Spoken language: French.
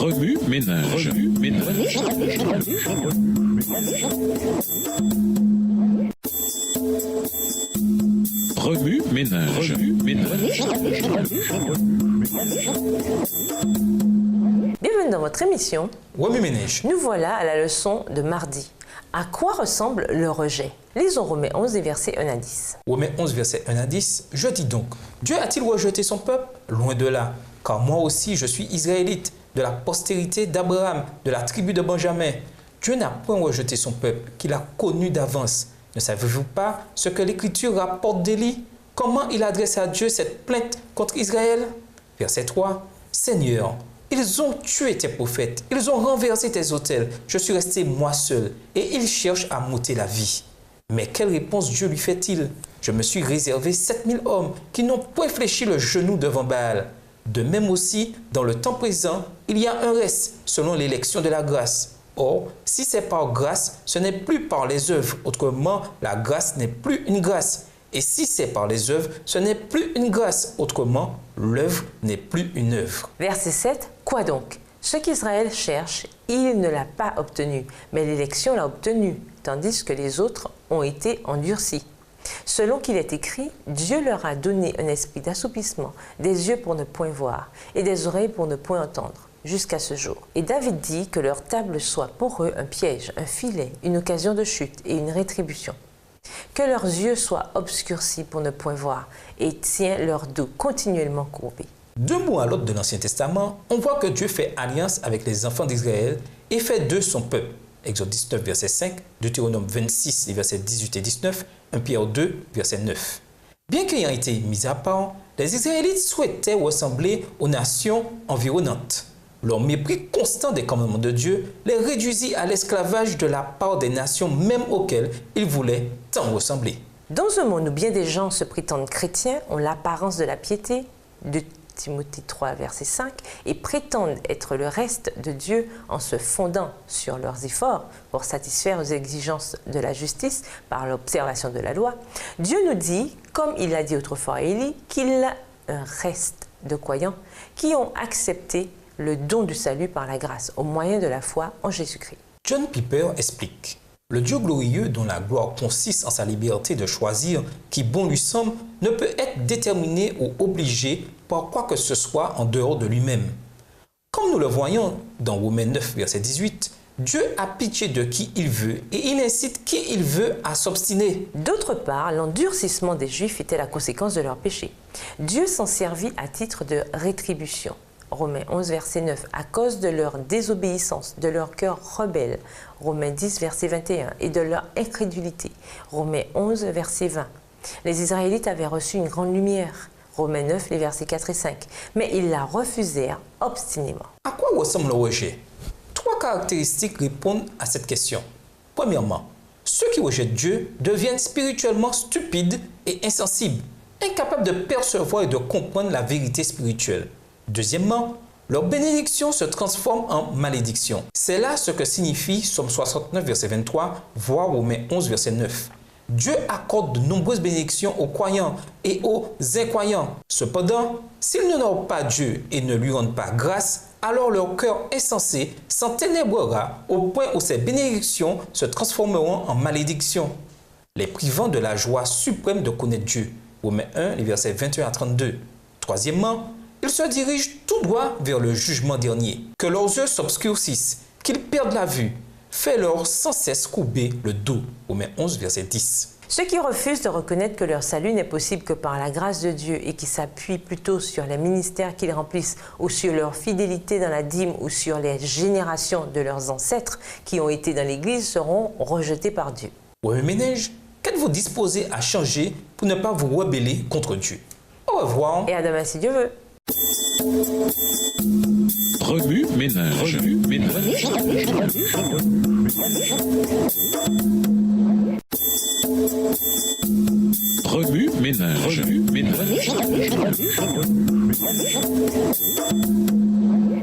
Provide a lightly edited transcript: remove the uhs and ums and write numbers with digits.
Remue ménage. Remue ménage. Bienvenue dans votre émission. Remue ménage. Nous voilà à la leçon de mardi. À quoi ressemble le rejet? Lisons Romains 11, versets 1 à 10. Romains 11, versets 1 à 10. Je dis donc, Dieu a-t-il rejeté son peuple? Loin de là, car moi aussi je suis israélite, de la postérité d'Abraham, de la tribu de Benjamin. Dieu n'a point rejeté son peuple, qu'il a connu d'avance. Ne savez-vous pas ce que l'Écriture rapporte d'Élie? Comment il adresse à Dieu cette plainte contre Israël? Verset 3. Seigneur, ils ont tué tes prophètes, ils ont renversé tes autels. Je suis resté moi seul, et ils cherchent à m'ôter la vie. Mais quelle réponse Dieu lui fait-il? Je me suis réservé 7000 hommes qui n'ont point fléchi le genou devant Baal. De même aussi, dans le temps présent, il y a un reste selon l'élection de la grâce. Or, si c'est par grâce, ce n'est plus par les œuvres. Autrement, la grâce n'est plus une grâce. Et si c'est par les œuvres, ce n'est plus une grâce. Autrement, l'œuvre n'est plus une œuvre. Verset 7. Quoi donc? Ce qu'Israël cherche, il ne l'a pas obtenu, mais l'élection l'a obtenu, tandis que les autres ont été endurcis. Selon qu'il est écrit, Dieu leur a donné un esprit d'assoupissement, des yeux pour ne point voir et des oreilles pour ne point entendre, jusqu'à ce jour. Et David dit que leur table soit pour eux un piège, un filet, une occasion de chute et une rétribution. Que leurs yeux soient obscurcis pour ne point voir et tient leur dos continuellement courbé. D'un bout à l'autre de l'Ancien Testament, on voit que Dieu fait alliance avec les enfants d'Israël et fait d'eux son peuple. Exode 19, verset 5, Deutéronome 26, versets 18 et 19, 1 Pierre 2, verset 9. Bien qu'ayant été mis à part, les Israélites souhaitaient ressembler aux nations environnantes. Leur mépris constant des commandements de Dieu les réduisit à l'esclavage de la part des nations même auxquelles ils voulaient tant ressembler. Dans un monde où bien des gens se prétendent chrétiens, ont l'apparence de la piété, de Timothée 3, verset 5, et prétendent être le reste de Dieu en se fondant sur leurs efforts pour satisfaire aux exigences de la justice par l'observation de la loi, Dieu nous dit, comme il l'a dit autrefois à Élie, qu'il a un reste de croyants qui ont accepté le don du salut par la grâce au moyen de la foi en Jésus-Christ. John Piper explique. Le Dieu glorieux, dont la gloire consiste en sa liberté de choisir qui bon lui semble, ne peut être déterminé ou obligé par quoi que ce soit en dehors de lui-même. Comme nous le voyons dans Romains 9, verset 18, Dieu a pitié de qui il veut et il incite qui il veut à s'obstiner. D'autre part, l'endurcissement des Juifs était la conséquence de leur péché. Dieu s'en servit à titre de rétribution. Romains 11, verset 9, à cause de leur désobéissance, de leur cœur rebelle. Romains 10, verset 21, et de leur incrédulité. Romains 11, verset 20. Les Israélites avaient reçu une grande lumière. Romains 9, les versets 4 et 5. Mais ils la refusèrent obstinément. À quoi ressemble le rejet? Trois caractéristiques répondent à cette question. Premièrement, ceux qui rejettent Dieu deviennent spirituellement stupides et insensibles, incapables de percevoir et de comprendre la vérité spirituelle. Deuxièmement, leur bénédiction se transforme en malédiction. C'est là ce que signifie Somme 69, verset 23, voire Romains 11, verset 9. Dieu accorde de nombreuses bénédictions aux croyants et aux incroyants. Cependant, s'ils n'honorent pas Dieu et ne lui rendent pas grâce, alors leur cœur insensé s'enténébrera au point où ces bénédictions se transformeront en malédiction, les privant de la joie suprême de connaître Dieu. Romains 1, les versets 21 à 32. Troisièmement, ils se dirigent tout droit vers le jugement dernier. Que leurs yeux s'obscurcissent, qu'ils perdent la vue. Fais-leur sans cesse courber le dos. Romains 11, verset 10. Ceux qui refusent de reconnaître que leur salut n'est possible que par la grâce de Dieu et qui s'appuient plutôt sur les ministères qu'ils remplissent ou sur leur fidélité dans la dîme ou sur les générations de leurs ancêtres qui ont été dans l'Église seront rejetés par Dieu. Remue ménage, qu'êtes-vous disposé à changer pour ne pas vous rebeller contre Dieu? Au revoir. Et à demain si Dieu veut. Remue ménage.